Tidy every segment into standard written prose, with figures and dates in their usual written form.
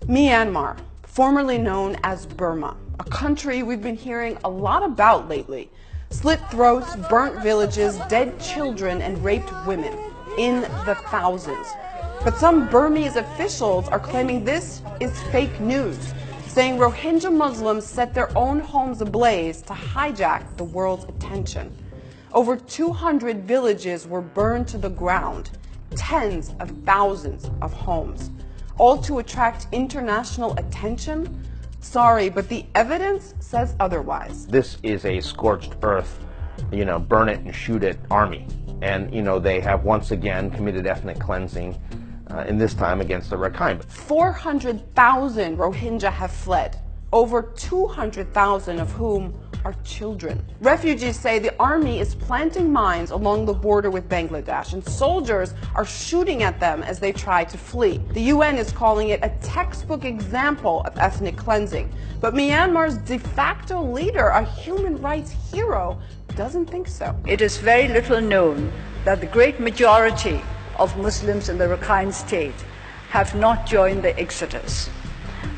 Myanmar, formerly known as Burma, a country we've been hearing a lot about lately. Slit throats, burnt villages, dead children, and raped women in the thousands. But some Burmese officials are claiming this is fake news, saying Rohingya Muslims set their own homes ablaze to hijack the world's attention. Over 200 villages were burned to the ground, tens of thousands of homes, all to attract international attention? Sorry, but the evidence says otherwise. This is a scorched earth, burn it and shoot it army. And, they have once again committed ethnic cleansing, in this time against the Rakhine. 400,000 Rohingya have fled, over 200,000 of whom are children. Refugees say the army is planting mines along the border with Bangladesh, and soldiers are shooting at them as they try to flee. The UN is calling it a textbook example of ethnic cleansing. But Myanmar's de facto leader, a human rights hero, doesn't think so. It is very little known that the great majority of Muslims in the Rakhine state have not joined the exodus.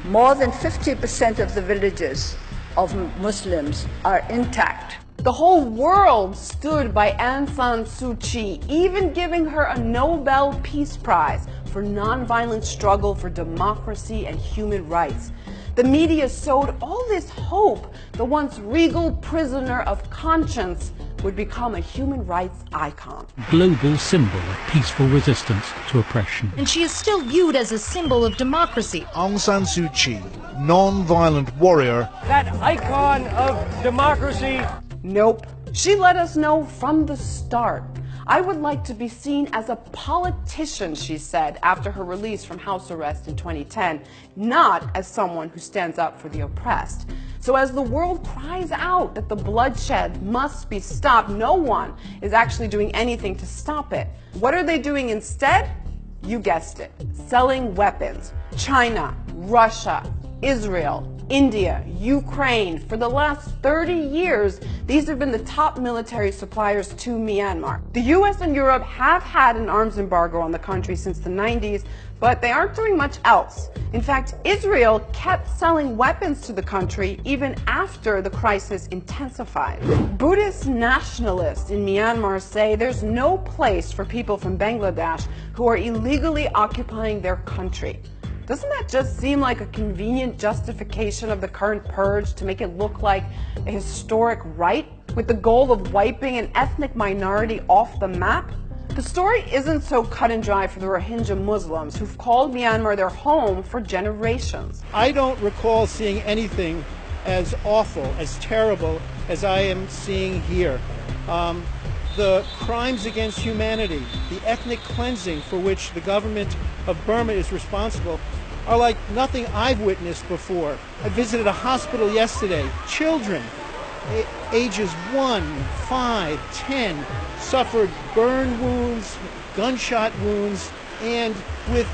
More than 50% of the villages of Muslims are intact. The whole world stood by Aung San Suu Kyi, even giving her a Nobel Peace Prize for nonviolent struggle for democracy and human rights. The media sowed all this hope the once regal prisoner of conscience would become a human rights icon. Global symbol of peaceful resistance to oppression. And she is still viewed as a symbol of democracy. Aung San Suu Kyi, non-violent warrior. That icon of democracy. Nope. She let us know from the start. I would like to be seen as a politician, she said after her release from house arrest in 2010, not as someone who stands up for the oppressed. So as the world cries out that the bloodshed must be stopped, no one is actually doing anything to stop it. What are they doing instead? You guessed it, selling weapons. China, Russia, Israel, India, Ukraine. For the last 30 years, these have been the top military suppliers to Myanmar. The US and Europe have had an arms embargo on the country since the 90s, but they aren't doing much else. In fact, Israel kept selling weapons to the country even after the crisis intensified. Buddhist nationalists in Myanmar say there's no place for people from Bangladesh who are illegally occupying their country. Doesn't that just seem like a convenient justification of the current purge to make it look like a historic right, with the goal of wiping an ethnic minority off the map? The story isn't so cut and dry for the Rohingya Muslims who've called Myanmar their home for generations. I don't recall seeing anything as awful, as terrible as I am seeing here. The crimes against humanity, the ethnic cleansing for which the government of Burma is responsible, are like nothing I've witnessed before. I visited a hospital yesterday. Children, ages 1, 5, 10, suffered burn wounds, gunshot wounds, and with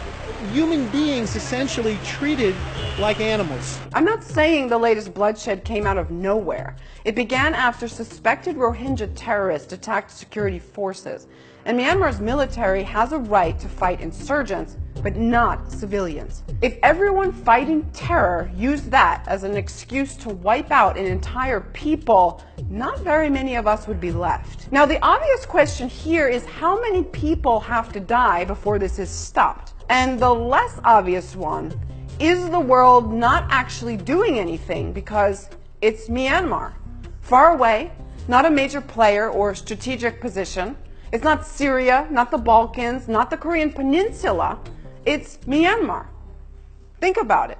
human beings essentially treated like animals. I'm not saying the latest bloodshed came out of nowhere. It began after suspected Rohingya terrorists attacked security forces. And Myanmar's military has a right to fight insurgents, but not civilians. If everyone fighting terror used that as an excuse to wipe out an entire people, not very many of us would be left. Now, the obvious question here is how many people have to die before this is stopped? And the less obvious one, is the world not actually doing anything because it's Myanmar? Far away, not a major player or strategic position. It's not Syria, not the Balkans, not the Korean Peninsula. It's Myanmar. Think about it.